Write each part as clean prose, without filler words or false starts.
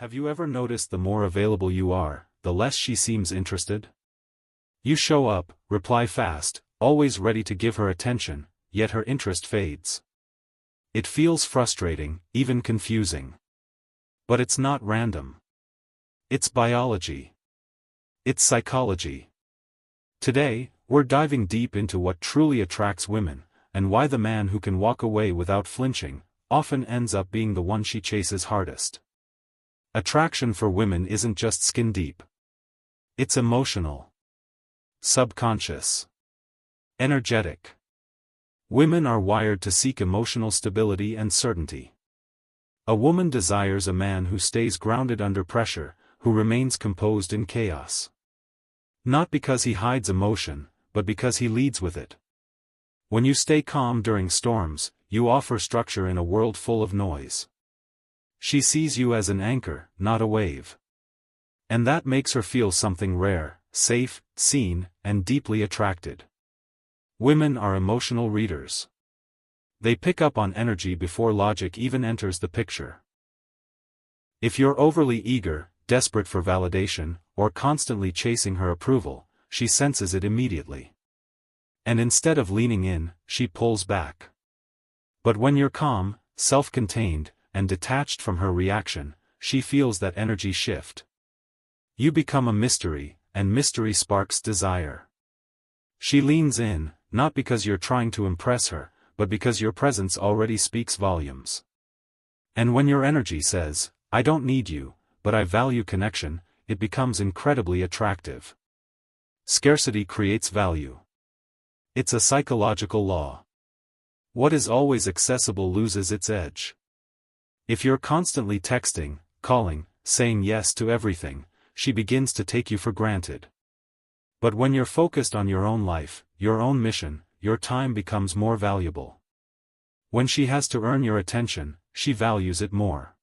Have you ever noticed the more available you are, the less she seems interested? You show up, reply fast, always ready to give her attention, yet her interest fades. It feels frustrating, even confusing. But it's not random. It's biology. It's psychology. Today, we're diving deep into what truly attracts women, and why the man who can walk away without flinching often ends up being the one she chases hardest. Attraction for women isn't just skin deep. It's emotional. Subconscious. Energetic. Women are wired to seek emotional stability and certainty. A woman desires a man who stays grounded under pressure, who remains composed in chaos. Not because he hides emotion, but because he leads with it. When you stay calm during storms, you offer structure in a world full of noise. She sees you as an anchor, not a wave. And that makes her feel something rare, safe, seen, and deeply attracted. Women are emotional readers. They pick up on energy before logic even enters the picture. If you're overly eager, desperate for validation, or constantly chasing her approval, she senses it immediately. And instead of leaning in, she pulls back. But when you're calm, self-contained, and detached from her reaction, she feels that energy shift. You become a mystery, and mystery sparks desire. She leans in, not because you're trying to impress her, but because your presence already speaks volumes. And when your energy says, "I don't need you, but I value connection," it becomes incredibly attractive. Scarcity creates value. It's a psychological law. What is always accessible loses its edge. If you're constantly texting, calling, saying yes to everything, she begins to take you for granted. But when you're focused on your own life, your own mission, your time becomes more valuable. When she has to earn your attention, she values it more.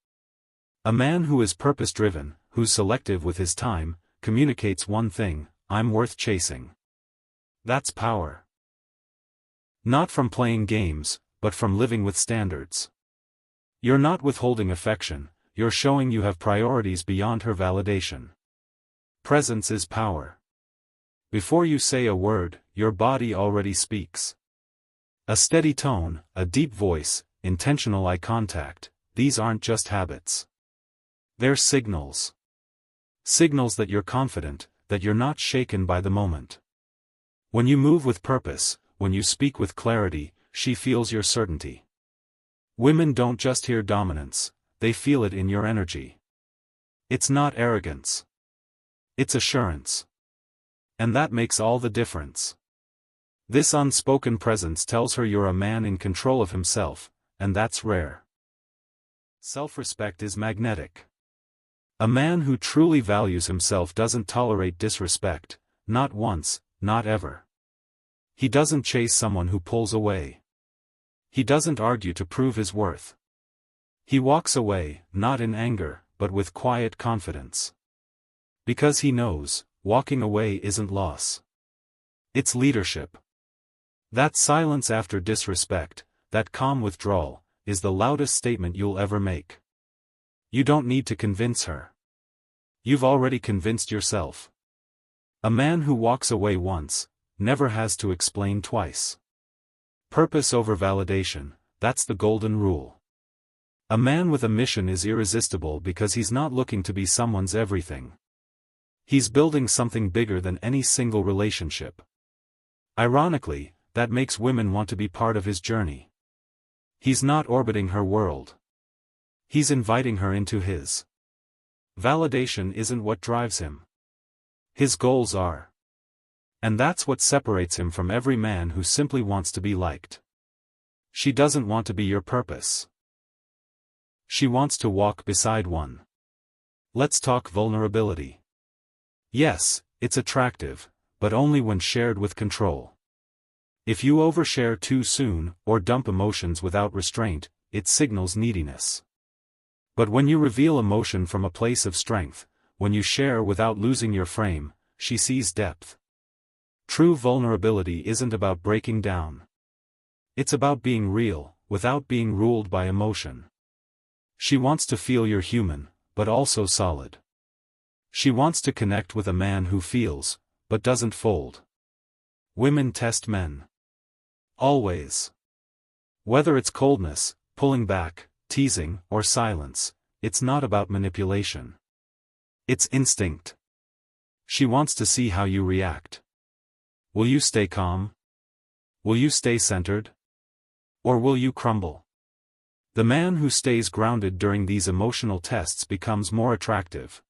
A man who is purpose-driven, who's selective with his time, communicates one thing: I'm worth chasing. That's power. Not from playing games, but from living with standards. You're not withholding affection, you're showing you have priorities beyond her validation. Presence is power. Before you say a word, your body already speaks. A steady tone, a deep voice, intentional eye contact, these aren't just habits. They're signals. Signals that you're confident, that you're not shaken by the moment. When you move with purpose, when you speak with clarity, she feels your certainty. Women don't just hear dominance, they feel it in your energy. It's not arrogance. It's assurance. And that makes all the difference. This unspoken presence tells her you're a man in control of himself, and that's rare. Self-respect is magnetic. A man who truly values himself doesn't tolerate disrespect, not once, not ever. He doesn't chase someone who pulls away. He doesn't argue to prove his worth. He walks away, not in anger, but with quiet confidence. Because he knows, walking away isn't loss. It's leadership. That silence after disrespect, that calm withdrawal, is the loudest statement you'll ever make. You don't need to convince her. You've already convinced yourself. A man who walks away once, never has to explain twice. Purpose over validation, that's the golden rule. A man with a mission is irresistible because he's not looking to be someone's everything. He's building something bigger than any single relationship. Ironically, that makes women want to be part of his journey. He's not orbiting her world. He's inviting her into his. Validation isn't what drives him. His goals are. And that's what separates him from every man who simply wants to be liked. She doesn't want to be your purpose. She wants to walk beside one. Let's talk vulnerability. Yes, it's attractive, but only when shared with control. If you overshare too soon, or dump emotions without restraint, it signals neediness. But when you reveal emotion from a place of strength, when you share without losing your frame, she sees depth. True vulnerability isn't about breaking down. It's about being real, without being ruled by emotion. She wants to feel you're human, but also solid. She wants to connect with a man who feels, but doesn't fold. Women test men. Always. Whether it's coldness, pulling back, teasing, or silence, it's not about manipulation. It's instinct. She wants to see how you react. Will you stay calm? Will you stay centered? Or will you crumble? The man who stays grounded during these emotional tests becomes more attractive.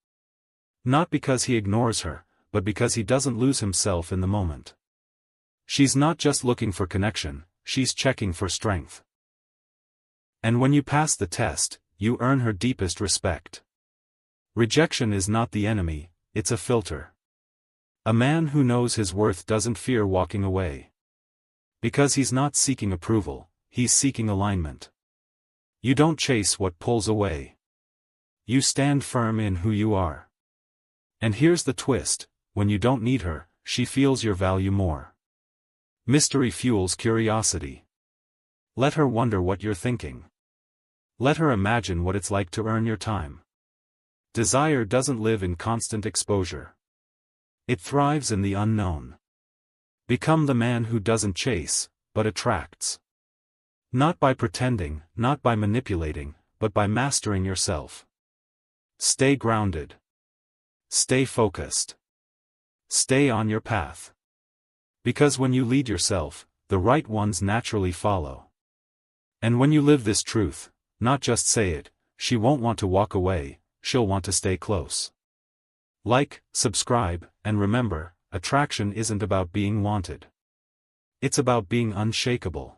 Not because he ignores her, but because he doesn't lose himself in the moment. She's not just looking for connection, she's checking for strength. And when you pass the test, you earn her deepest respect. Rejection is not the enemy, it's a filter. A man who knows his worth doesn't fear walking away. Because he's not seeking approval, he's seeking alignment. You don't chase what pulls away. You stand firm in who you are. And here's the twist, when you don't need her, she feels your value more. Mystery fuels curiosity. Let her wonder what you're thinking. Let her imagine what it's like to earn your time. Desire doesn't live in constant exposure. It thrives in the unknown. Become the man who doesn't chase, but attracts. Not by pretending, not by manipulating, but by mastering yourself. Stay grounded. Stay focused. Stay on your path. Because when you lead yourself, the right ones naturally follow. And when you live this truth, not just say it, she won't want to walk away, she'll want to stay close. Like, subscribe, and remember, attraction isn't about being wanted. It's about being unshakable.